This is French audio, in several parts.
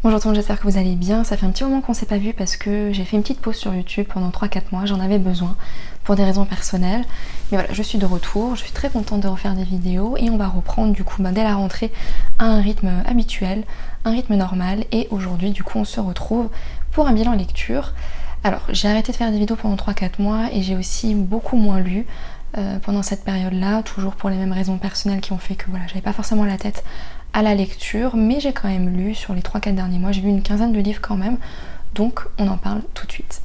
Bonjour tout le monde, j'espère que vous allez bien. Ça fait un petit moment qu'on s'est pas vu parce que j'ai fait une petite pause sur YouTube pendant 3-4 mois, j'en avais besoin pour des raisons personnelles. Mais voilà, je suis de retour, je suis très contente de refaire des vidéos et on va reprendre du coup dès la rentrée à un rythme habituel, un rythme normal. Et aujourd'hui du coup on se retrouve pour un bilan lecture. Alors j'ai arrêté de faire des vidéos pendant 3-4 mois et j'ai aussi beaucoup moins lu pendant cette période-là, toujours pour les mêmes raisons personnelles qui ont fait que voilà, j'avais pas forcément la tête à la lecture, mais j'ai quand même lu sur les 3-4 derniers mois, j'ai lu une quinzaine de livres quand même, donc on en parle tout de suite.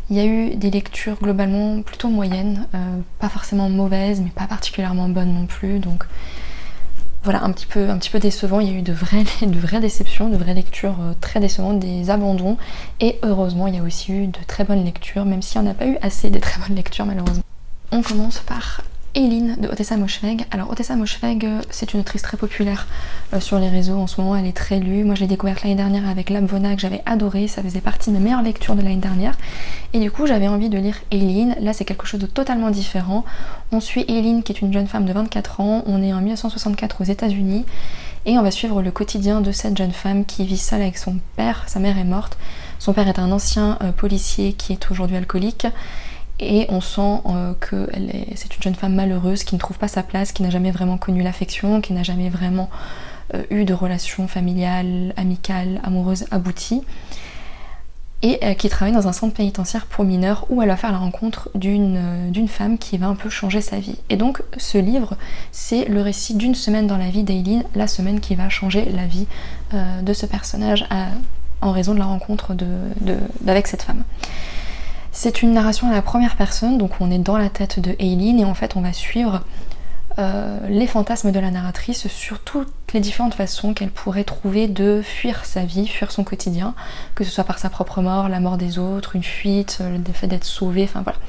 Il y a eu des lectures globalement plutôt moyennes, pas forcément mauvaises, mais pas particulièrement bonnes non plus, donc voilà, un petit peu décevant. Il y a eu de vraies déceptions, de vraies lectures très décevantes, des abandons, et heureusement il y a aussi eu de très bonnes lectures, même s'il n'y en a pas eu assez des très bonnes lectures malheureusement. On commence par Eileen de Ottessa Moshfegh. Alors Ottessa Moshfegh, c'est une autrice très populaire sur les réseaux en ce moment, elle est très lue. Moi je l'ai découverte l'année dernière avec Labvona que j'avais adoré, ça faisait partie de mes meilleures lectures de l'année dernière. Et du coup j'avais envie de lire Eileen, là c'est quelque chose de totalement différent. On suit Eileen qui est une jeune femme de 24 ans, on est en 1964 aux États-Unis et on va suivre le quotidien de cette jeune femme qui vit seule avec son père, sa mère est morte. Son père est un ancien policier qui est aujourd'hui alcoolique. Et on sent que c'est une jeune femme malheureuse qui ne trouve pas sa place, qui n'a jamais vraiment connu l'affection, qui n'a jamais vraiment eu de relations familiales, amicales, amoureuses abouties, et qui travaille dans un centre pénitentiaire pour mineurs où elle va faire la rencontre d'une femme qui va un peu changer sa vie. Et donc ce livre, c'est le récit d'une semaine dans la vie d'Eileen, la semaine qui va changer la vie de ce personnage en raison de la rencontre avec cette femme. C'est une narration à la première personne, donc on est dans la tête de Eileen et en fait on va suivre les fantasmes de la narratrice sur toutes les différentes façons qu'elle pourrait trouver de fuir sa vie, fuir son quotidien, que ce soit par sa propre mort, la mort des autres, une fuite, le fait d'être sauvée, enfin voilà.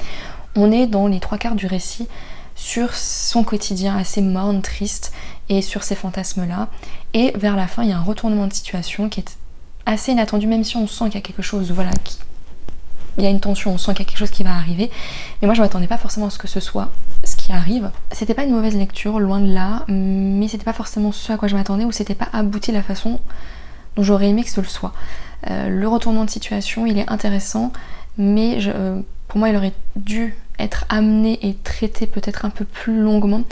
On est dans les 3/4 du récit sur son quotidien assez morne, triste, et sur ces fantasmes-là. Et vers la fin, il y a un retournement de situation qui est assez inattendu, même si on sent qu'il y a quelque chose, voilà, il y a une tension, on sent qu'il y a quelque chose qui va arriver, mais moi je m'attendais pas forcément à ce que ce soit ce qui arrive. C'était pas une mauvaise lecture, loin de là, mais c'était pas forcément ce à quoi je m'attendais, ou c'était pas abouti de la façon dont j'aurais aimé que ce le soit. Le retournement de situation, il est intéressant, mais pour moi il aurait dû être amené et traité peut-être un peu plus longuement.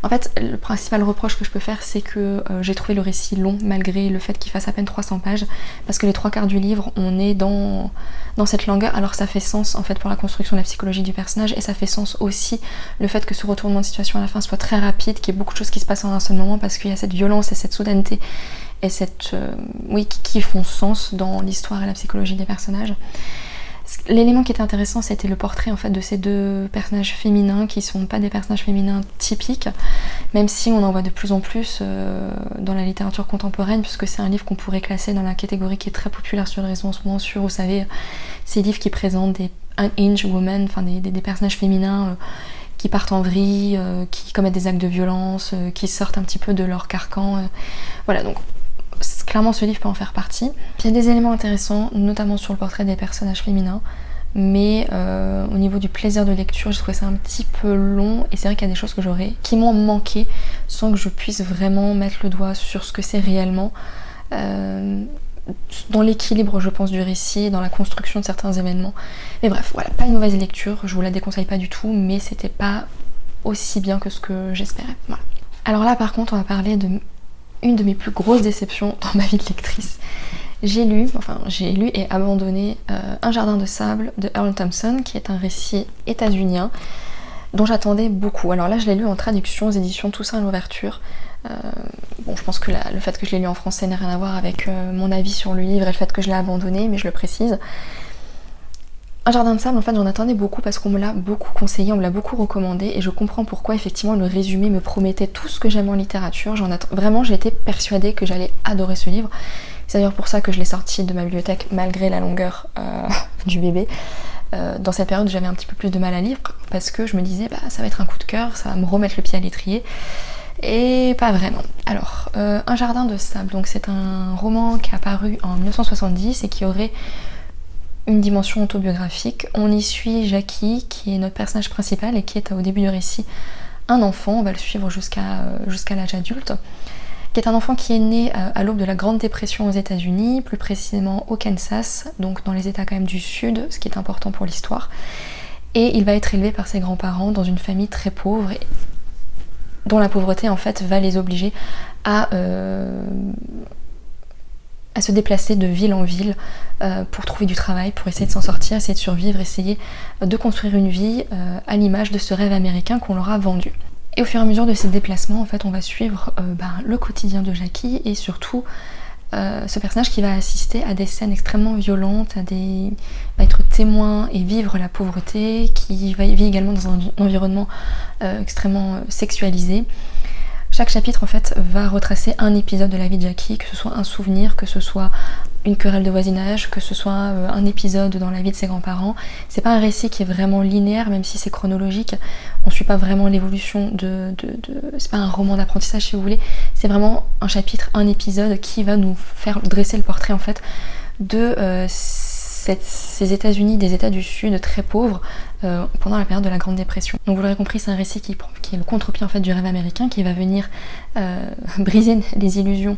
En fait, le principal reproche que je peux faire, c'est que j'ai trouvé le récit long, malgré le fait qu'il fasse à peine 300 pages, parce que les 3/4 du livre, on est dans cette longueur, alors ça fait sens en fait pour la construction de la psychologie du personnage, et ça fait sens aussi le fait que ce retournement de situation à la fin soit très rapide, qu'il y ait beaucoup de choses qui se passent en un seul moment, parce qu'il y a cette violence et cette soudaineté, et qui font sens dans l'histoire et la psychologie des personnages. L'élément qui était intéressant, c'était le portrait en fait de ces deux personnages féminins qui sont pas des personnages féminins typiques, même si on en voit de plus en plus dans la littérature contemporaine, puisque c'est un livre qu'on pourrait classer dans la catégorie qui est très populaire sur les réseaux en ce moment, sur, vous savez, ces livres qui présentent des unhinged women, enfin des personnages féminins qui partent en vrille, qui commettent des actes de violence, qui sortent un petit peu de leur carcan. Voilà, donc clairement ce livre peut en faire partie. Il y a des éléments intéressants, notamment sur le portrait des personnages féminins, mais au niveau du plaisir de lecture, j'ai trouvé ça un petit peu long, et c'est vrai qu'il y a des choses qui m'ont manqué sans que je puisse vraiment mettre le doigt sur ce que c'est réellement. Dans l'équilibre, je pense, du récit, dans la construction de certains événements. Mais bref, voilà, pas une mauvaise lecture, je vous la déconseille pas du tout, mais c'était pas aussi bien que ce que j'espérais. Voilà. Alors là par contre, on va parler de une de mes plus grosses déceptions dans ma vie de lectrice. J'ai lu et abandonné Un jardin de sable de Earl Thompson, qui est un récit états-unien dont j'attendais beaucoup. Alors là, je l'ai lu en traduction aux éditions Toussaint à l'ouverture. Bon, je pense que le fait que je l'ai lu en français n'a rien à voir avec mon avis sur le livre et le fait que je l'ai abandonné, mais je le précise. Un jardin de sable, en fait, j'en attendais beaucoup parce qu'on me l'a beaucoup conseillé, on me l'a beaucoup recommandé, et je comprends pourquoi effectivement le résumé me promettait tout ce que j'aime en littérature. Vraiment, j'étais persuadée que j'allais adorer ce livre. C'est d'ailleurs pour ça que je l'ai sorti de ma bibliothèque malgré la longueur du bébé. Dans cette période, j'avais un petit peu plus de mal à lire parce que je me disais, ça va être un coup de cœur, ça va me remettre le pied à l'étrier. Et pas vraiment. Alors, Un jardin de sable, donc c'est un roman qui est apparu en 1970 et qui aurait une dimension autobiographique. On y suit Jackie, qui est notre personnage principal et qui est au début du récit un enfant. On va le suivre jusqu'à l'âge adulte. qui est un enfant qui est né à l'aube de la Grande Dépression aux États-Unis, plus précisément au Kansas, donc dans les États quand même du Sud, ce qui est important pour l'histoire. Et il va être élevé par ses grands-parents dans une famille très pauvre, dont la pauvreté en fait va les obliger à se déplacer de ville en ville pour trouver du travail, pour essayer de s'en sortir, essayer de survivre, essayer de construire une vie à l'image de ce rêve américain qu'on leur a vendu. Et au fur et à mesure de ces déplacements, en fait, on va suivre le quotidien de Jackie et surtout ce personnage qui va assister à des scènes extrêmement violentes, va être témoin et vivre la pauvreté, qui vit également dans un environnement extrêmement sexualisé. Chaque chapitre en fait va retracer un épisode de la vie de Jackie, que ce soit un souvenir, que ce soit une querelle de voisinage, que ce soit un épisode dans la vie de ses grands-parents. C'est pas un récit qui est vraiment linéaire, même si c'est chronologique. On suit pas vraiment l'évolution c'est pas un roman d'apprentissage si vous voulez. C'est vraiment un chapitre, un épisode qui va nous faire dresser le portrait en fait de ces États-Unis, des États du Sud très pauvres pendant la période de la Grande Dépression. Donc vous l'aurez compris, c'est un récit qui est le contre-pied en fait du rêve américain, qui va venir briser les illusions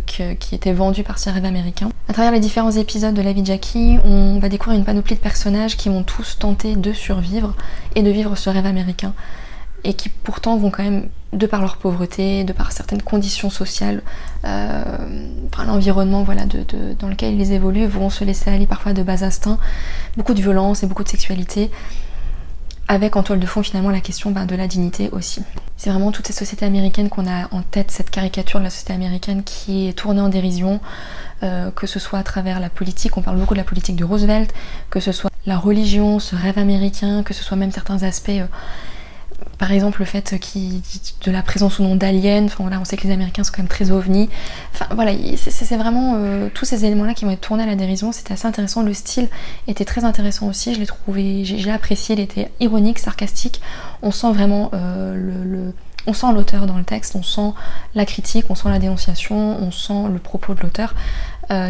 qui étaient vendues par ce rêve américain. À travers les différents épisodes de la vie de Jackie, on va découvrir une panoplie de personnages qui vont tous tenter de survivre et de vivre ce rêve américain, et qui pourtant vont quand même, de par leur pauvreté, de par certaines conditions sociales, l'environnement voilà, dans lequel ils évoluent, vont se laisser aller parfois de bas instincts, beaucoup de violence et beaucoup de sexualité, avec en toile de fond finalement la question de la dignité aussi. C'est vraiment toutes ces sociétés américaines qu'on a en tête, cette caricature de la société américaine qui est tournée en dérision, que ce soit à travers la politique, on parle beaucoup de la politique de Roosevelt, que ce soit la religion, ce rêve américain, que ce soit même certains aspects... par exemple le fait de la présence ou non d'aliens, on sait que les Américains sont quand même très ovnis, c'est vraiment tous ces éléments là qui vont être tournés à la dérision. C'était assez intéressant, le style était très intéressant aussi, je l'ai trouvé, j'ai apprécié, il était ironique, sarcastique, on sent vraiment on sent l'auteur dans le texte, on sent la critique, on sent la dénonciation, on sent le propos de l'auteur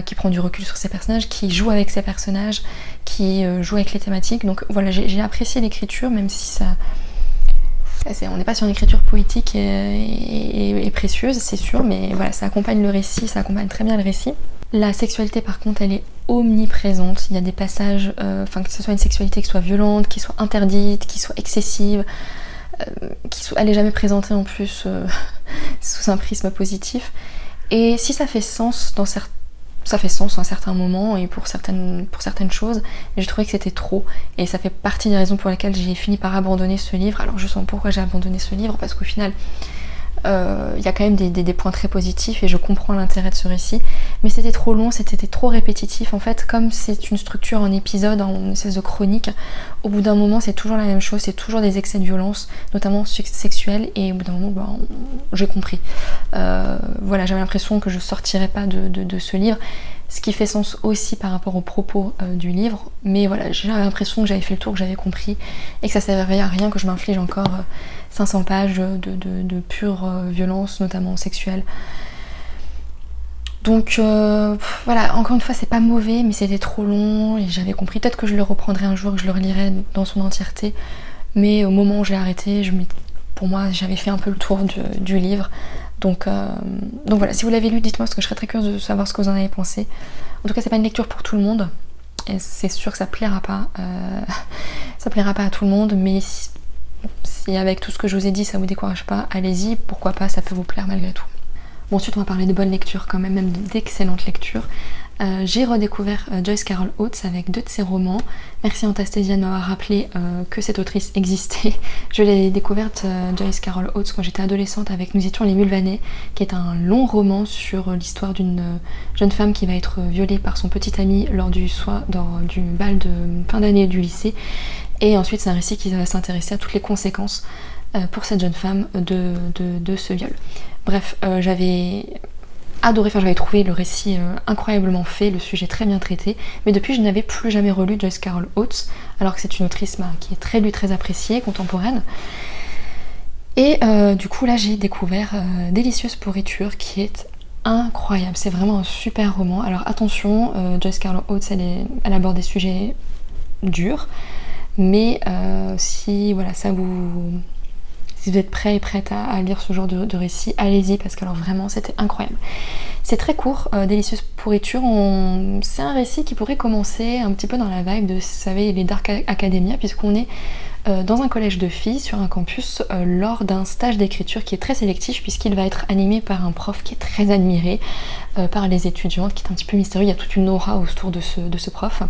qui prend du recul sur ses personnages, qui joue avec ses personnages, qui joue avec les thématiques. Donc voilà, j'ai apprécié l'écriture, même si ça... On n'est pas sur une écriture poétique et précieuse, c'est sûr, mais voilà, ça accompagne le récit, ça accompagne très bien le récit. La sexualité, par contre, elle est omniprésente. Il y a des passages, que ce soit une sexualité qui soit violente, qui soit interdite, qui soit excessive, elle n'est jamais présentée en plus sous un prisme positif. Et si ça fait sens ça fait sens à certains moments et pour certaines choses, mais j'ai trouvé que c'était trop, et ça fait partie des raisons pour lesquelles j'ai fini par abandonner ce livre. Alors je sens pourquoi j'ai abandonné ce livre, parce qu'au final il y a quand même des points très positifs et je comprends l'intérêt de ce récit, mais c'était trop long, c'était trop répétitif en fait. Comme c'est une structure en épisode, en espèce de chronique, au bout d'un moment c'est toujours la même chose, c'est toujours des excès de violence, notamment sexuels, et au bout d'un moment j'ai compris. J'avais l'impression que je sortirais pas de ce livre, ce qui fait sens aussi par rapport aux propos du livre, mais voilà, j'avais l'impression que j'avais fait le tour, que j'avais compris, et que ça servait à rien que je m'inflige encore 500 pages de pure violence, notamment sexuelle. Donc encore une fois, c'est pas mauvais, mais c'était trop long et j'avais compris. Peut-être que je le reprendrai un jour, que je le relirai dans son entièreté, mais au moment où je l'ai arrêté, pour moi, j'avais fait un peu le tour du livre. Donc voilà, si vous l'avez lu, dites-moi, parce que je serais très curieuse de savoir ce que vous en avez pensé. En tout cas, c'est pas une lecture pour tout le monde, et c'est sûr que ça plaira pas à tout le monde, mais si avec tout ce que je vous ai dit ça vous décourage pas, allez-y, pourquoi pas, ça peut vous plaire malgré tout. Bon, ensuite on va parler de bonnes lectures quand même d'excellentes lectures. J'ai redécouvert Joyce Carol Oates avec 2 de ses romans. Merci Anastasia de m'avoir rappelé que cette autrice existait. Je l'ai découverte, Joyce Carol Oates, quand j'étais adolescente avec Nous étions les Mulvaney, qui est un long roman sur l'histoire d'une jeune femme qui va être violée par son petit ami lors du bal de fin d'année du lycée. Et ensuite c'est un récit qui va s'intéresser à toutes les conséquences pour cette jeune femme de ce viol. Bref, j'avais adoré, j'avais trouvé le récit incroyablement fait, le sujet très bien traité, mais depuis je n'avais plus jamais relu Joyce Carol Oates, alors que c'est une autrice qui est très lue, très appréciée, contemporaine. Et du coup là j'ai découvert Délicieuse pourriture, qui est incroyable, c'est vraiment un super roman. Alors attention, Joyce Carol Oates elle aborde des sujets durs, mais si Si vous êtes prêts et prêtes à lire ce genre de récit, allez-y, parce que alors vraiment c'était incroyable. C'est très court, Délicieuse pourriture, c'est un récit qui pourrait commencer un petit peu dans la vibe de, vous savez, les Dark Academia, puisqu'on est dans un collège de filles sur un campus lors d'un stage d'écriture qui est très sélectif, puisqu'il va être animé par un prof qui est très admiré par les étudiantes, qui est un petit peu mystérieux. Il y a toute une aura autour de ce prof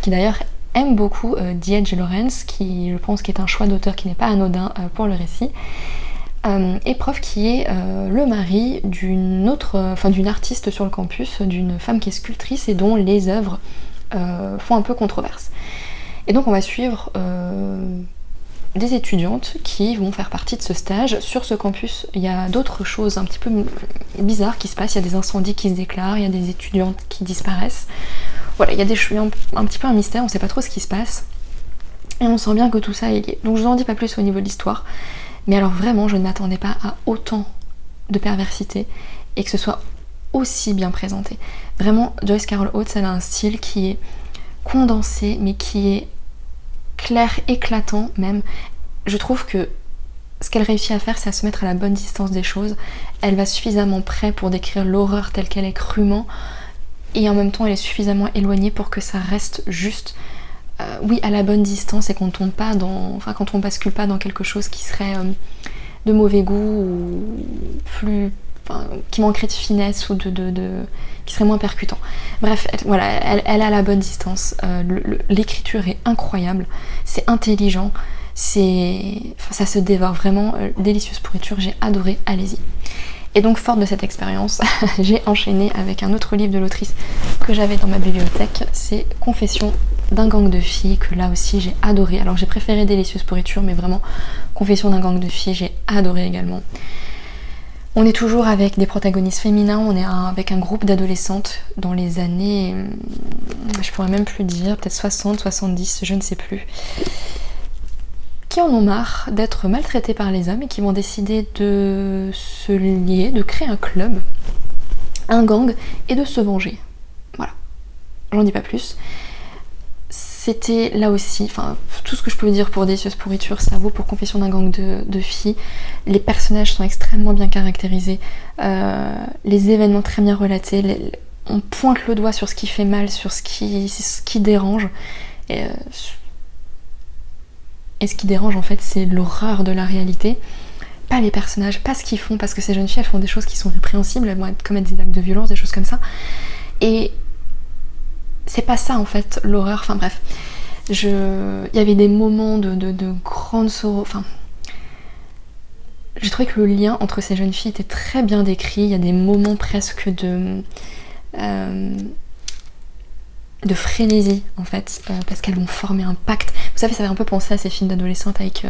qui d'ailleurs aime beaucoup D.H. Lawrence, qui je pense qui est un choix d'auteur qui n'est pas anodin pour le récit, et prof qui est le mari d'une artiste sur le campus, d'une femme qui est sculptrice et dont les œuvres font un peu controverse. Et donc on va suivre des étudiantes qui vont faire partie de ce stage. Sur ce campus, il y a d'autres choses un petit peu bizarres qui se passent, il y a des incendies qui se déclarent, il y a des étudiantes qui disparaissent. Voilà, il y a un petit peu un mystère, on sait pas trop ce qui se passe. Et on sent bien que tout ça est lié. Donc je vous en dis pas plus au niveau de l'histoire. Mais alors vraiment, je ne m'attendais pas à autant de perversité et que ce soit aussi bien présenté. Vraiment, Joyce Carol Oates, elle a un style qui est condensé, mais qui est clair, éclatant même. Je trouve que ce qu'elle réussit à faire, c'est à se mettre à la bonne distance des choses. Elle va suffisamment près pour décrire l'horreur telle qu'elle est crûment, et en même temps elle est suffisamment éloignée pour que ça reste juste oui, à la bonne distance, et qu'on tombe pas quand on bascule pas dans quelque chose qui serait de mauvais goût ou qui manquerait de finesse ou qui serait moins percutant. Bref, elle a la bonne distance. L'écriture est incroyable, c'est intelligent, ça se dévore vraiment. Délicieuse pourriture, j'ai adoré, allez-y. Et donc, forte de cette expérience, j'ai enchaîné avec un autre livre de l'autrice que j'avais dans ma bibliothèque, c'est Confession d'un gang de filles, que là aussi j'ai adoré. Alors j'ai préféré Délicieuse pourriture, mais vraiment Confession d'un gang de filles, j'ai adoré également. On est toujours avec des protagonistes féminins, on est avec un groupe d'adolescentes dans les années, je pourrais même plus dire, peut-être 60, 70, je ne sais plus, qui en ont marre d'être maltraitées par les hommes et qui vont décider de se lier, de créer un club, un gang, et de se venger. Voilà, j'en dis pas plus. C'était là aussi, tout ce que je peux dire pour Délicieuse pourriture, ça vaut pour Confession d'un gang de filles. Les personnages sont extrêmement bien caractérisés, les événements très bien relatés, on pointe le doigt sur ce qui fait mal, sur ce qui dérange. Et ce qui dérange en fait, c'est l'horreur de la réalité, pas les personnages, pas ce qu'ils font, parce que ces jeunes filles, elles font des choses qui sont répréhensibles, elles vont commettre des actes de violence, des choses comme ça. Et c'est pas ça en fait, l'horreur, bref. Il y avait des moments de grande sorrow, j'ai trouvé que le lien entre ces jeunes filles était très bien décrit, il y a des moments presque de frénésie en fait, parce qu'elles vont former un pacte. Vous savez, ça fait un peu penser à ces films d'adolescentes avec,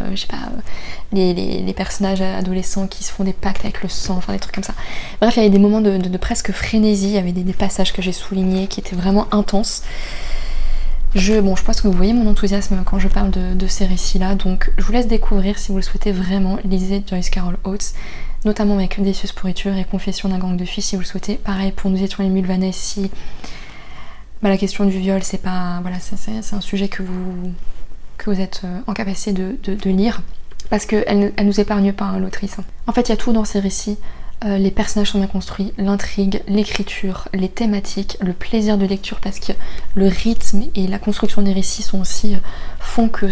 les personnages adolescents qui se font des pactes avec le sang, des trucs comme ça. Bref, il y avait des moments de presque frénésie, il y avait des passages que j'ai soulignés qui étaient vraiment intenses. Je pense que vous voyez mon enthousiasme quand je parle de ces récits-là, donc je vous laisse découvrir, si vous le souhaitez vraiment, lisez Joyce Carol Oates, notamment avec Délicieuse pourriture et Confession d'un gang de filles si vous le souhaitez. Pareil pour Nous étions les Mulvaney, si la question du viol, c'est pas, c'est un sujet que vous êtes en capacité de lire, parce qu'elle nous épargne pas, l'autrice. En fait, il y a tout dans ces récits. Les personnages sont bien construits, l'intrigue, l'écriture, les thématiques, le plaisir de lecture, parce que le rythme et la construction des récits font que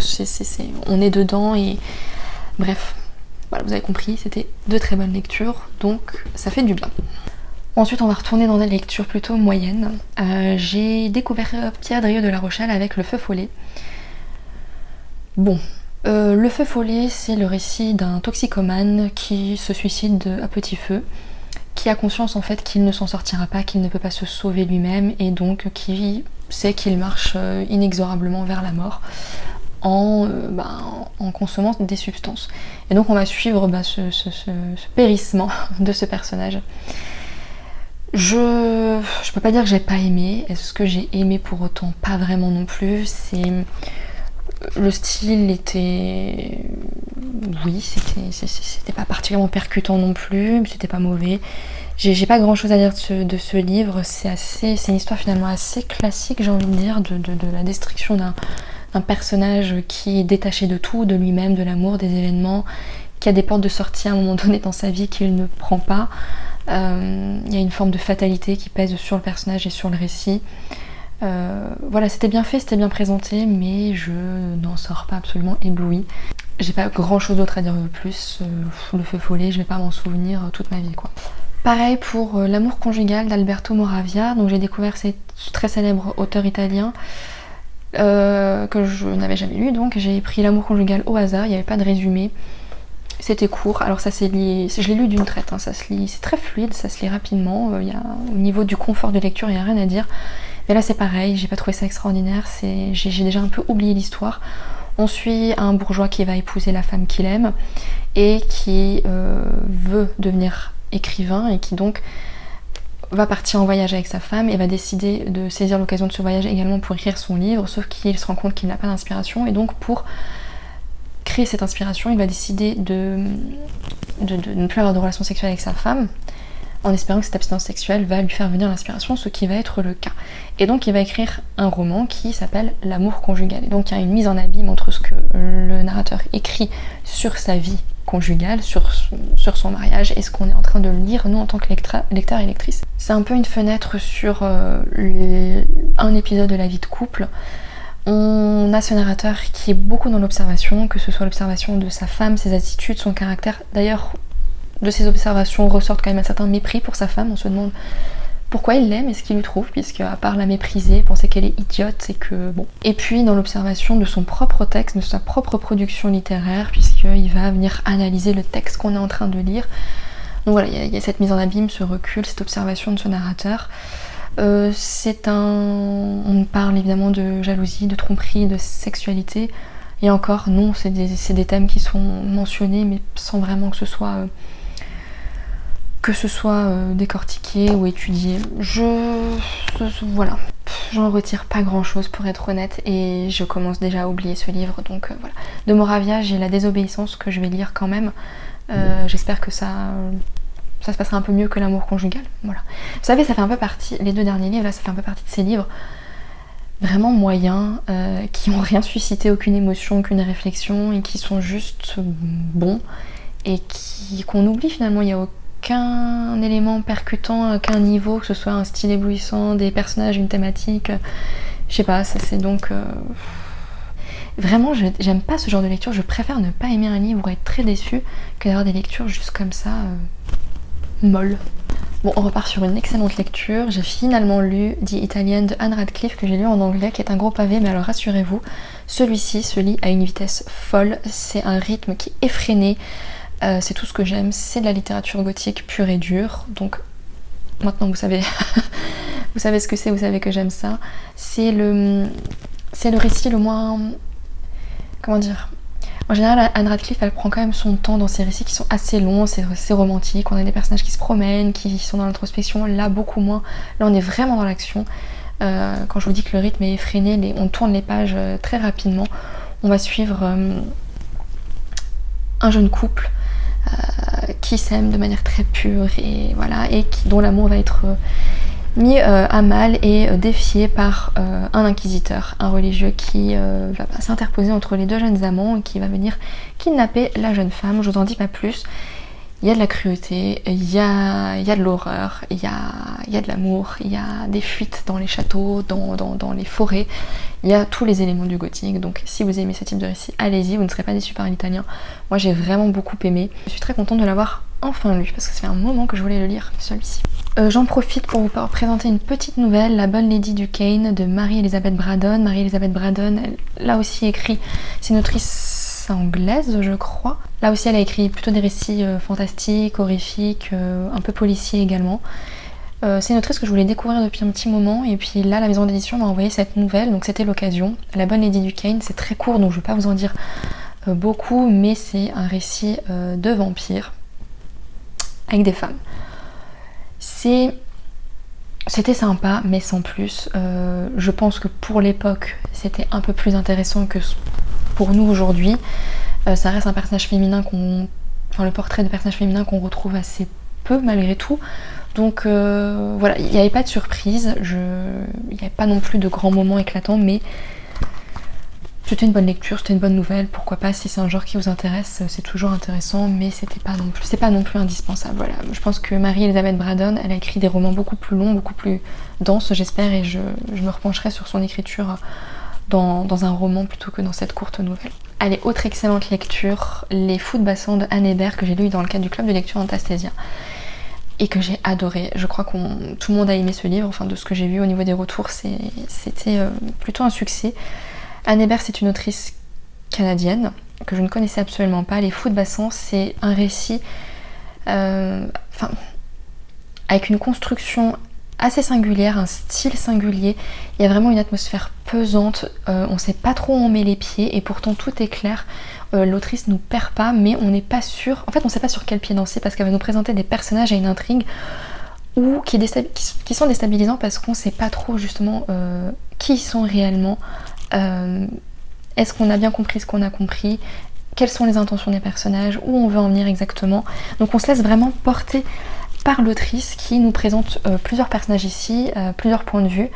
on est dedans, et bref, voilà, vous avez compris, c'était de très bonnes lectures, donc ça fait du bien. Ensuite, on va retourner dans des lectures plutôt moyennes. J'ai découvert Pierre Drieux de La Rochelle avec Le Feu follet. Le Feu follet, c'est le récit d'un toxicomane qui se suicide à petit feu, qui a conscience en fait qu'il ne s'en sortira pas, qu'il ne peut pas se sauver lui-même, et donc qui sait qu'il marche inexorablement vers la mort en consommant des substances. Et donc on va suivre ce périssement de ce personnage. Je peux pas dire que j'ai pas aimé. Est-ce que j'ai aimé pour autant? Pas vraiment non plus. Le style était... Oui, c'était pas particulièrement percutant non plus, mais c'était pas mauvais. J'ai pas grand chose à dire de ce livre. C'est une histoire finalement assez classique, j'ai envie de dire, de la destruction un personnage qui est détaché de tout, de lui-même, de l'amour, des événements, qui a des portes de sortie à un moment donné dans sa vie qu'il ne prend pas. Il y a une forme de fatalité qui pèse sur le personnage et sur le récit. Voilà, c'était bien fait, c'était bien présenté, mais je n'en sors pas absolument éblouie. J'ai pas grand chose d'autre à dire de plus. Le feu follet, je vais pas m'en souvenir toute ma vie, quoi. Pareil pour L'amour conjugal d'Alberto Moravia. Donc j'ai découvert ce très célèbre auteur italien que je n'avais jamais lu. Donc j'ai pris L'amour conjugal au hasard, il n'y avait pas de résumé. C'était court, alors ça s'est lié, je l'ai lu d'une traite, hein, ça se lit, c'est très fluide, ça se lit rapidement, au niveau du confort de lecture, il n'y a rien à dire. Mais là c'est pareil, j'ai pas trouvé ça extraordinaire, j'ai déjà un peu oublié l'histoire. On suit un bourgeois qui va épouser la femme qu'il aime et qui veut devenir écrivain et qui donc va partir en voyage avec sa femme et va décider de saisir l'occasion de ce voyage également pour écrire son livre, sauf qu'il se rend compte qu'il n'a pas d'inspiration et donc pour créer cette inspiration, il va décider de ne plus avoir de relation sexuelle avec sa femme en espérant que cette abstinence sexuelle va lui faire venir l'inspiration, ce qui va être le cas. Et donc il va écrire un roman qui s'appelle L'amour conjugal. Et donc il y a une mise en abîme entre ce que le narrateur écrit sur sa vie conjugale, sur son mariage, et ce qu'on est en train de lire, nous en tant que lecteur et lectrice. C'est un peu une fenêtre sur un épisode de la vie de couple. On a ce narrateur qui est beaucoup dans l'observation, que ce soit l'observation de sa femme, ses attitudes, son caractère. D'ailleurs, de ces observations ressortent quand même un certain mépris pour sa femme. On se demande pourquoi il l'aime et ce qu'il lui trouve, puisque à part la mépriser, penser qu'elle est idiote, c'est que bon. Et puis dans l'observation de son propre texte, de sa propre production littéraire, puisqu'il va venir analyser le texte qu'on est en train de lire. Donc voilà, il y a cette mise en abîme, ce recul, cette observation de ce narrateur. On parle évidemment de jalousie, de tromperie, de sexualité, et encore non, c'est des thèmes qui sont mentionnés mais sans vraiment que ce soit décortiqué ou étudié. Voilà, j'en retire pas grand chose pour être honnête et je commence déjà à oublier ce livre, donc voilà. De Moravia, j'ai La désobéissance que je vais lire quand même. J'espère que ça se passera un peu mieux que L'amour conjugal, voilà. Vous savez, ça fait un peu partie, les deux derniers livres là, ça fait un peu partie de ces livres vraiment moyens, qui n'ont rien suscité, aucune émotion, aucune réflexion, et qui sont juste bons, et qu'on oublie finalement. Il n'y a aucun élément percutant, aucun niveau, que ce soit un style éblouissant, des personnages, une thématique, je sais pas, ça c'est donc... Vraiment, j'aime pas ce genre de lecture, je préfère ne pas aimer un livre ou être très déçue que d'avoir des lectures juste comme ça... molle. Bon, on repart sur une excellente lecture. J'ai finalement lu The Italian de Anne Radcliffe, que j'ai lu en anglais, qui est un gros pavé, mais alors rassurez-vous, celui-ci se lit à une vitesse folle. C'est un rythme qui est effréné. C'est tout ce que j'aime. C'est de la littérature gothique pure et dure. Donc maintenant vous savez, vous savez ce que c'est, vous savez que j'aime ça. C'est le récit le moins... Comment dire ? En général, Anne Radcliffe, elle prend quand même son temps dans ses récits qui sont assez longs, c'est romantique, on a des personnages qui se promènent, qui sont dans l'introspection, là beaucoup moins. Là on est vraiment dans l'action. Quand je vous dis que le rythme est effréné, on tourne les pages très rapidement. On va suivre un jeune couple qui s'aime de manière très pure et voilà, et dont l'amour va être mis à mal et défié par un inquisiteur, un religieux qui va s'interposer entre les deux jeunes amants et qui va venir kidnapper la jeune femme. Je vous en dis pas plus. Il y a de la cruauté, il y a de l'horreur, il y a de l'amour, il y a des fuites dans les châteaux, dans les forêts, il y a tous les éléments du gothique. Donc si vous aimez ce type de récit, allez-y, vous ne serez pas déçus par l'italien. Moi j'ai vraiment beaucoup aimé. Je suis très contente de l'avoir enfin lu parce que ça fait un moment que je voulais le lire, celui-ci. J'en profite pour vous présenter une petite nouvelle, La bonne Lady Duquesne de Mary-Elizabeth Braddon. Mary-Elizabeth Braddon, elle, là aussi écrit, c'est une autrice anglaise je crois. Là aussi elle a écrit plutôt des récits fantastiques, horrifiques, un peu policiers également. C'est une autrice que je voulais découvrir depuis un petit moment et puis là la maison d'édition m'a envoyé cette nouvelle, donc c'était l'occasion. La bonne Lady Duquesne, c'est très court donc je ne vais pas vous en dire beaucoup, mais c'est un récit de vampires avec des femmes. C'était sympa mais sans plus. Je pense que pour l'époque c'était un peu plus intéressant que pour nous aujourd'hui. Ça reste un personnage féminin le portrait de personnage féminin qu'on retrouve assez peu malgré tout. Donc voilà, il n'y avait pas de surprise, il n'y avait pas non plus de grands moments éclatants, mais C'était une bonne lecture, c'était une bonne nouvelle, pourquoi pas, si c'est un genre qui vous intéresse, c'est toujours intéressant, mais c'est pas non plus indispensable. Voilà. Je pense que Mary-Elizabeth Braddon, elle a écrit des romans beaucoup plus longs, beaucoup plus denses, j'espère, et je me repencherai sur son écriture dans un roman plutôt que dans cette courte nouvelle. Allez, autre excellente lecture, Les Fous de Bassan de Anne Hébert, que j'ai lu dans le cadre du club de lecture Antastasia, et que j'ai adoré. Je crois que tout le monde a aimé ce livre, enfin de ce que j'ai vu au niveau des retours, c'était plutôt un succès. Anne Hébert, c'est une autrice canadienne que je ne connaissais absolument pas. Les Fous de Bassan, c'est un récit avec une construction assez singulière, un style singulier. Il y a vraiment une atmosphère pesante, on ne sait pas trop où on met les pieds et pourtant tout est clair. L'autrice nous perd pas, mais on n'est pas sûr. En fait, on ne sait pas sur quel pied danser parce qu'elle va nous présenter des personnages et une intrigue qui sont déstabilisants parce qu'on ne sait pas trop justement qui ils sont réellement. Est-ce qu'on a bien compris ce qu'on a compris? Quelles sont les intentions des personnages? Où on veut en venir exactement? Donc on se laisse vraiment porter par l'autrice qui nous présente plusieurs personnages ici, plusieurs points de vue.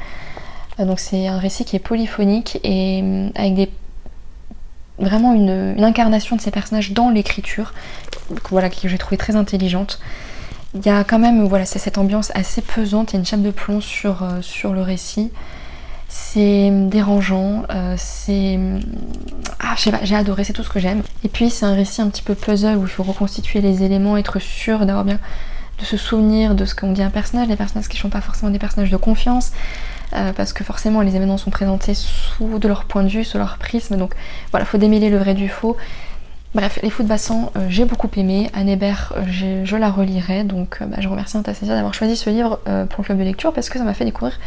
Donc c'est un récit qui est polyphonique et avec vraiment une incarnation de ces personnages dans l'écriture, voilà, que j'ai trouvé très intelligente. Il y a quand même, voilà, c'est cette ambiance assez pesante, il y a une chape de plomb sur le récit. C'est dérangeant, j'ai adoré, c'est tout ce que j'aime. Et puis c'est un récit un petit peu puzzle où il faut reconstituer les éléments, être sûr d'avoir bien, de se souvenir de ce qu'on dit à un personnage, les personnages qui ne sont pas forcément des personnages de confiance, parce que forcément les événements sont présentés de leur point de vue, sous leur prisme, donc voilà, il faut démêler le vrai du faux. Bref, Les Fous de Bassan, j'ai beaucoup aimé. Anne Hébert, je la relirai, donc je remercie Anastasia d'avoir choisi ce livre pour le club de lecture parce que ça m'a fait découvrir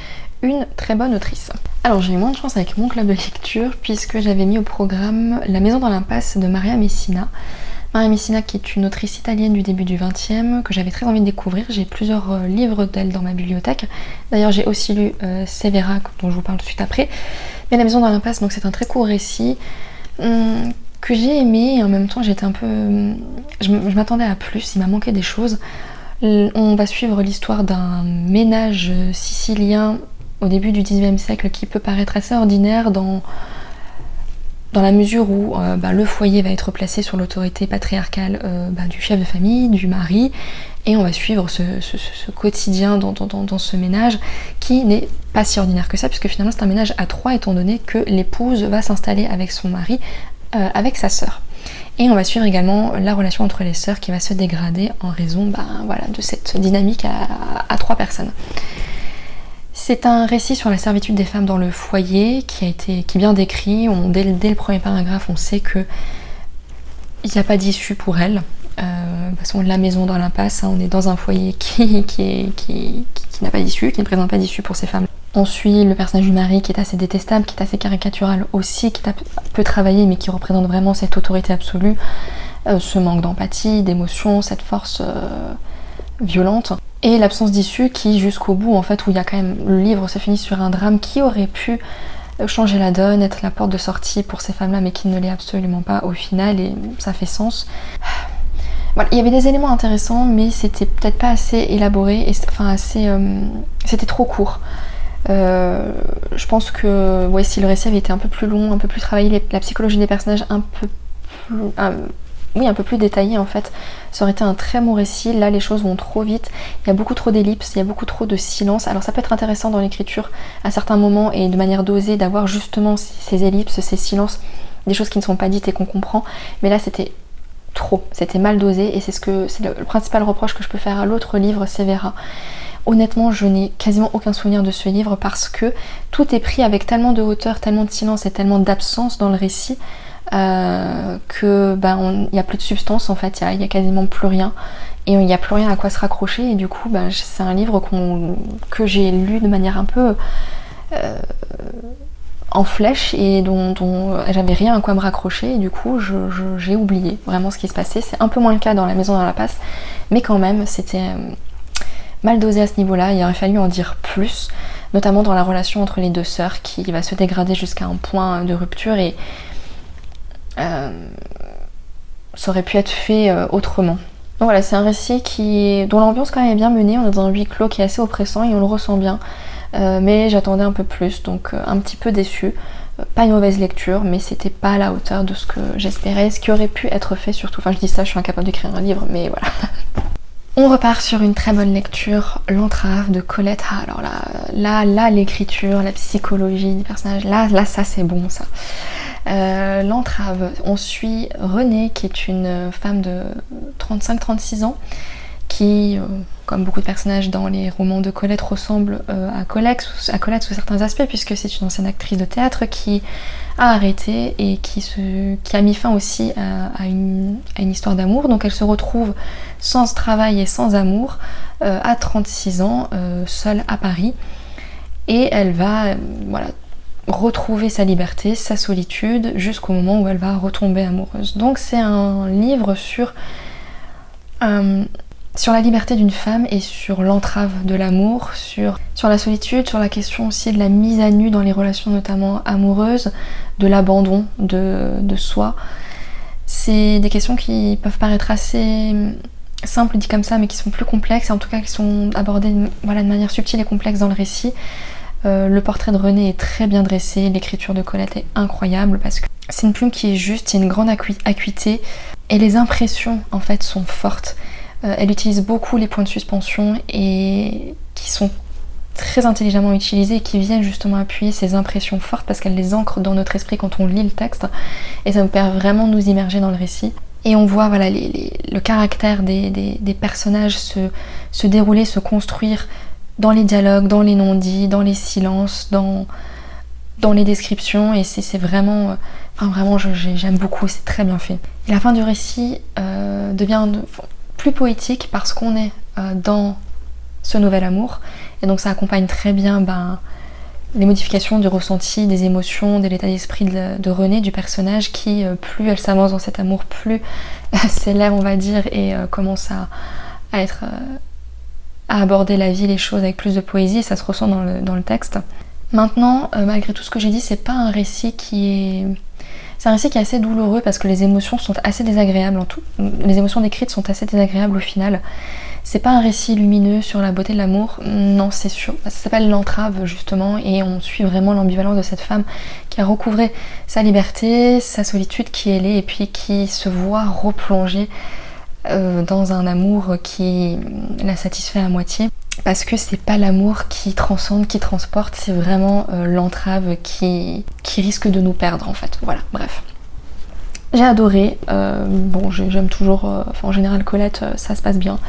une très bonne autrice. Alors j'ai eu moins de chance avec mon club de lecture puisque j'avais mis au programme La Maison dans l'impasse de Maria Messina. Maria Messina qui est une autrice italienne du début du XXe que j'avais très envie de découvrir. J'ai plusieurs livres d'elle dans ma bibliothèque. D'ailleurs j'ai aussi lu Sévéra dont je vous parle tout de suite après. Mais La Maison dans l'impasse, donc c'est un très court récit que j'ai aimé et en même temps j'étais un peu... Je m'attendais à plus, il m'a manqué des choses. On va suivre l'histoire d'un ménage sicilien au début du XIXe siècle qui peut paraître assez ordinaire dans la mesure où le foyer va être placé sur l'autorité patriarcale du chef de famille, du mari, et on va suivre ce quotidien dans ce ménage qui n'est pas si ordinaire que ça puisque finalement c'est un ménage à trois étant donné que l'épouse va s'installer avec son mari avec sa sœur. Et on va suivre également la relation entre les sœurs qui va se dégrader en raison de cette dynamique à trois personnes. C'est un récit sur la servitude des femmes dans le foyer qui est bien décrit. Dès le premier paragraphe, on sait qu'il n'y a pas d'issue pour elles. De toute façon, la maison dans l'impasse, on est dans un foyer qui n'a pas d'issue, qui ne présente pas d'issue pour ces femmes. On suit le personnage du mari qui est assez détestable, qui est assez caricatural aussi, qui peut travailler mais qui représente vraiment cette autorité absolue, ce manque d'empathie, d'émotion, cette force violente. Et l'absence d'issue qui jusqu'au bout, en fait, où il y a quand même, le livre se finit sur un drame qui aurait pu changer la donne, être la porte de sortie pour ces femmes-là mais qui ne l'est absolument pas au final et ça fait sens. Voilà, il y avait des éléments intéressants mais c'était peut-être pas assez élaboré, c'était trop court. Je pense que si le récit avait été un peu plus long, un peu plus travaillé, la psychologie des personnages un peu plus détaillée en fait, ça aurait été un très bon récit. Là les choses vont trop vite, il y a beaucoup trop d'ellipses, il y a beaucoup trop de silence. Alors ça peut être intéressant dans l'écriture à certains moments et de manière dosée d'avoir justement ces ellipses, ces silences, des choses qui ne sont pas dites et qu'on comprend, mais là c'était mal dosé et c'est le principal reproche que je peux faire à l'autre livre, Sévéra. Honnêtement, je n'ai quasiment aucun souvenir de ce livre parce que tout est pris avec tellement de hauteur, tellement de silence et tellement d'absence dans le récit que il n'y a plus de substance en fait, il y a quasiment plus rien et il n'y a plus rien à quoi se raccrocher et du coup c'est un livre que j'ai lu de manière un peu en flèche et dont j'avais rien à quoi me raccrocher et du coup j'ai oublié vraiment ce qui se passait. C'est un peu moins le cas dans La Maison dans l'impasse mais quand même c'était mal dosé à ce niveau-là, il aurait fallu en dire plus, notamment dans la relation entre les deux sœurs qui va se dégrader jusqu'à un point de rupture et ça aurait pu être fait autrement. Donc voilà, c'est un récit dont l'ambiance quand même est bien menée, on est dans un huis clos qui est assez oppressant et on le ressent bien, mais j'attendais un peu plus, donc un petit peu déçue. Pas une mauvaise lecture, mais c'était pas à la hauteur de ce que j'espérais, ce qui aurait pu être fait surtout. Enfin je dis ça, je suis incapable d'écrire un livre, mais voilà. On repart sur une très bonne lecture, L'entrave de Colette. Ah, alors là, l'écriture, la psychologie du personnage, là ça c'est bon ça. L'entrave, on suit Renée qui est une femme de 35-36 ans qui, comme beaucoup de personnages dans les romans de Colette, ressemble à Colette sous certains aspects, puisque c'est une ancienne actrice de théâtre qui a arrêté et qui a mis fin aussi à une histoire d'amour. Donc elle se retrouve sans travail et sans amour à 36 ans, seule à Paris, et elle va retrouver sa liberté, sa solitude, jusqu'au moment où elle va retomber amoureuse. Donc c'est un livre sur la liberté d'une femme et sur l'entrave de l'amour, sur la solitude, sur la question aussi de la mise à nu dans les relations notamment amoureuses, de l'abandon de soi. C'est des questions qui peuvent paraître assez simples dit comme ça, mais qui sont plus complexes, et en tout cas qui sont abordées de manière subtile et complexe dans le récit. Le portrait de Renée est très bien dressé, l'écriture de Colette est incroyable parce que c'est une plume qui est juste, il y a une grande acuité et les impressions en fait sont fortes. Elle utilise beaucoup les points de suspension et qui sont très intelligemment utilisés et qui viennent justement appuyer ces impressions fortes parce qu'elle les ancre dans notre esprit quand on lit le texte, et ça nous permet vraiment de nous immerger dans le récit. Et on voit le caractère des personnages se dérouler, se construire dans les dialogues, dans les non-dits, dans les silences, dans les descriptions, et c'est vraiment, j'aime beaucoup, c'est très bien fait. Et la fin du récit devient plus poétique parce qu'on est dans ce nouvel amour, et donc ça accompagne très bien les modifications du ressenti, des émotions, de l'état d'esprit de Renée, du personnage qui, plus elle s'avance dans cet amour, plus s'élève on va dire, et commence à être à aborder la vie, les choses avec plus de poésie, et ça se ressent dans le texte. Maintenant, malgré tout ce que j'ai dit, c'est pas un récit c'est un récit qui est assez douloureux parce que les émotions sont assez désagréables en tout. Les émotions décrites sont assez désagréables au final. C'est pas un récit lumineux sur la beauté de l'amour, non c'est sûr. Ça s'appelle L'entrave justement, et on suit vraiment l'ambivalence de cette femme qui a recouvré sa liberté, sa solitude qui elle est, et puis qui se voit replonger dans un amour qui la satisfait à moitié. Parce que c'est pas l'amour qui transcende, qui transporte, c'est vraiment l'entrave qui risque de nous perdre en fait. Voilà, bref. J'ai adoré, j'aime toujours, en général Colette, ça se passe bien.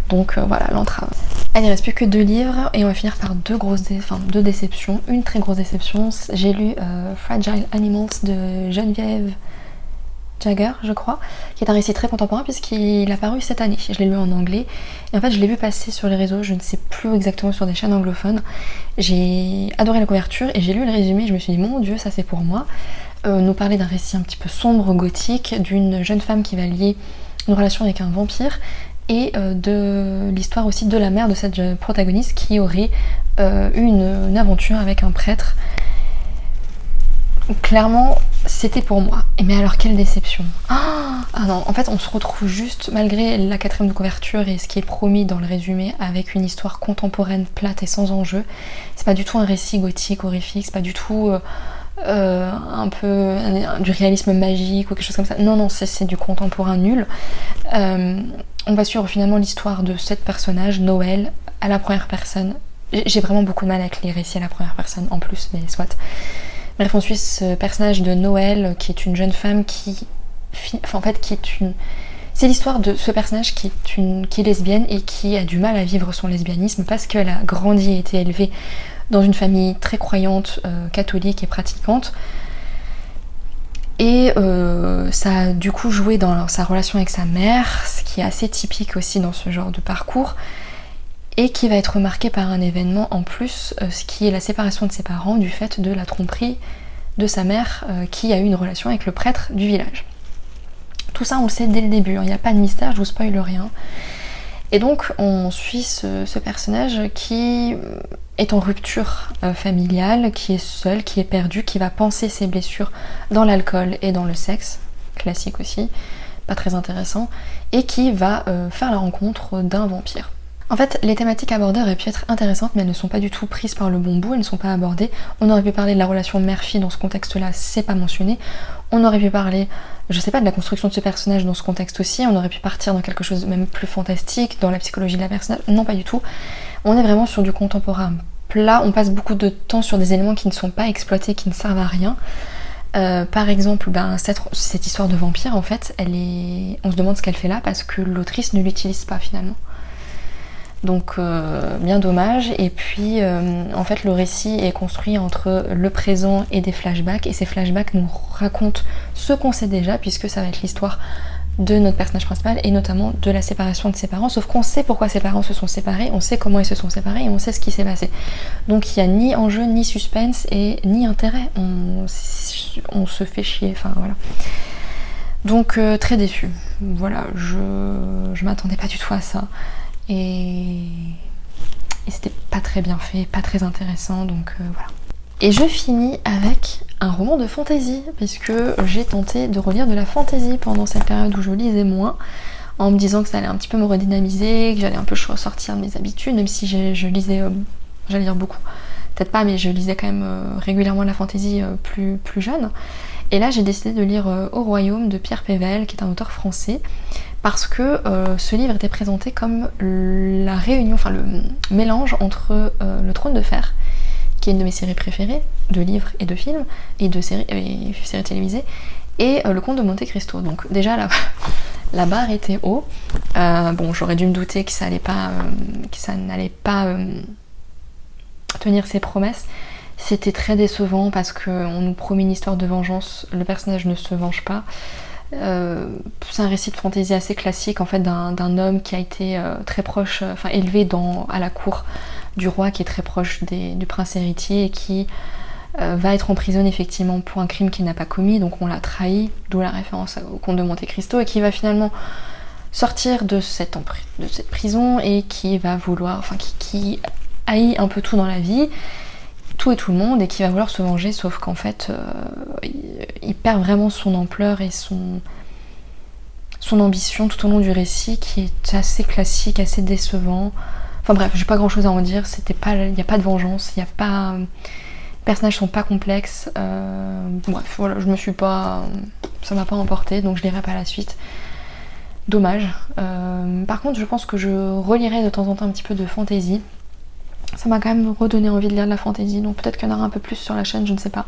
Donc voilà, L'entrave. Allez, il reste plus que 2 livres et on va finir par 2 déceptions. Une très grosse déception, j'ai lu Fragile Animals de Geneviève Jagger, je crois, qui est un récit très contemporain puisqu'il a paru cette année. Je l'ai lu en anglais et en fait je l'ai vu passer sur les réseaux, je ne sais plus exactement, sur des chaînes anglophones. J'ai adoré la couverture et j'ai lu le résumé, je me suis dit mon dieu, ça c'est pour moi. Nous parler d'un récit un petit peu sombre, gothique, d'une jeune femme qui va lier une relation avec un vampire, et de l'histoire aussi de la mère de cette protagoniste qui aurait eu une aventure avec un prêtre. Clairement, c'était pour moi. Mais alors, quelle déception. Ah non, en fait, on se retrouve juste, malgré la 4e de couverture et ce qui est promis dans le résumé, avec une histoire contemporaine, plate et sans enjeu. C'est pas du tout un récit gothique, horrifique, c'est pas du tout un peu du réalisme magique ou quelque chose comme ça. Non, c'est du contemporain nul. On va suivre finalement l'histoire de 7 personnages, Noël, à la première personne. J'ai vraiment beaucoup de mal avec les récits à la première personne en plus, mais soit. Bref, on suit ce personnage de Noël, qui est une jeune femme c'est l'histoire de ce personnage qui est lesbienne et qui a du mal à vivre son lesbianisme parce qu'elle a grandi et été élevée dans une famille très croyante, catholique et pratiquante. Et ça a du coup joué dans sa relation avec sa mère, ce qui est assez typique aussi dans ce genre de parcours, et qui va être marqué par un événement en plus, ce qui est la séparation de ses parents du fait de la tromperie de sa mère qui a eu une relation avec le prêtre du village. Tout ça on le sait dès le début, il n'y a pas de mystère, je vous spoile rien. Et donc on suit ce personnage qui est en rupture familiale, qui est seul, qui est perdu, qui va panser ses blessures dans l'alcool et dans le sexe, classique aussi, pas très intéressant, et qui va faire la rencontre d'un vampire. En fait, les thématiques abordées auraient pu être intéressantes, mais elles ne sont pas du tout prises par le bon bout, elles ne sont pas abordées. On aurait pu parler de la relation mère-fille dans ce contexte-là, c'est pas mentionné. On aurait pu parler, je sais pas, de la construction de ce personnage dans ce contexte aussi. On aurait pu partir dans quelque chose de même plus fantastique, dans la psychologie de la personnage. Non, pas du tout. On est vraiment sur du contemporain plat. On passe beaucoup de temps sur des éléments qui ne sont pas exploités, qui ne servent à rien. Par exemple, cette histoire de vampire, en fait, on se demande ce qu'elle fait là parce que l'autrice ne l'utilise pas finalement. Donc bien dommage. Et puis en fait le récit est construit entre le présent et des flashbacks, et ces flashbacks nous racontent ce qu'on sait déjà, puisque ça va être l'histoire de notre personnage principal et notamment de la séparation de ses parents, sauf qu'on sait pourquoi ses parents se sont séparés, on sait comment ils se sont séparés et on sait ce qui s'est passé. Donc il n'y a ni enjeu, ni suspense et ni intérêt, on se fait chier, enfin voilà. Donc très déçue, voilà, je m'attendais pas du tout à ça. Et c'était pas très bien fait, pas très intéressant, donc voilà. Et je finis avec un roman de fantasy, puisque j'ai tenté de relire de la fantasy pendant cette période où je lisais moins, en me disant que ça allait un petit peu me redynamiser, que j'allais un peu ressortir de mes habitudes, même si je lisais, j'allais lire beaucoup, peut-être pas, mais je lisais quand même régulièrement de la fantasy plus jeune. Et là j'ai décidé de lire Au Royaume de Pierre Pével, qui est un auteur français, parce que ce livre était présenté comme la réunion, enfin le mélange entre Le Trône de Fer, qui est une de mes séries préférées, de livres et de films, et de séries télévisées, et Le Comte de Monte Cristo. Donc déjà la barre était haut. Bon, j'aurais dû me douter que ça n'allait pas tenir ses promesses. C'était très décevant parce qu'on nous promet une histoire de vengeance, le personnage ne se venge pas. C'est un récit de fantaisie assez classique en fait d'un homme qui a été très proche, enfin élevé à la cour du roi, qui est très proche du prince héritier et qui va être emprisonné effectivement pour un crime qu'il n'a pas commis, donc on l'a trahi, d'où la référence au Comte de Monte Cristo, et qui va finalement sortir de cette prison et qui va vouloir, enfin qui haït un peu tout dans la vie, tout et tout le monde, et qui va vouloir se venger, sauf qu'en fait il perd vraiment son ampleur et son ambition tout au long du récit, qui est assez classique, assez décevant. Enfin bref, j'ai pas grand chose à en dire, il n'y a pas de vengeance, les personnages sont pas complexes, bref, voilà, ça m'a pas emporté, donc je lirai pas la suite. Dommage. Par contre, je pense que je relirai de temps en temps un petit peu de fantasy. Ça m'a quand même redonné envie de lire de la fantasy, donc peut-être qu'il y en aura un peu plus sur la chaîne, je ne sais pas.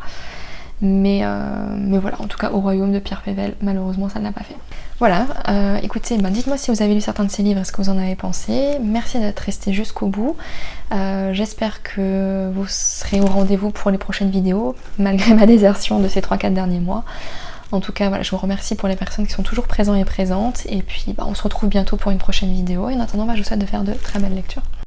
Mais voilà, en tout cas Au Royaume de Pierre Pével, malheureusement ça ne l'a pas fait. Voilà, écoutez, dites-moi si vous avez lu certains de ces livres, est-ce que vous en avez pensé. Merci d'être resté jusqu'au bout. J'espère que vous serez au rendez-vous pour les prochaines vidéos, malgré ma désertion de ces 3-4 derniers mois. En tout cas, voilà, je vous remercie pour les personnes qui sont toujours présentes et présentes. Et puis on se retrouve bientôt pour une prochaine vidéo. Et en attendant, je vous souhaite de faire de très belles lectures.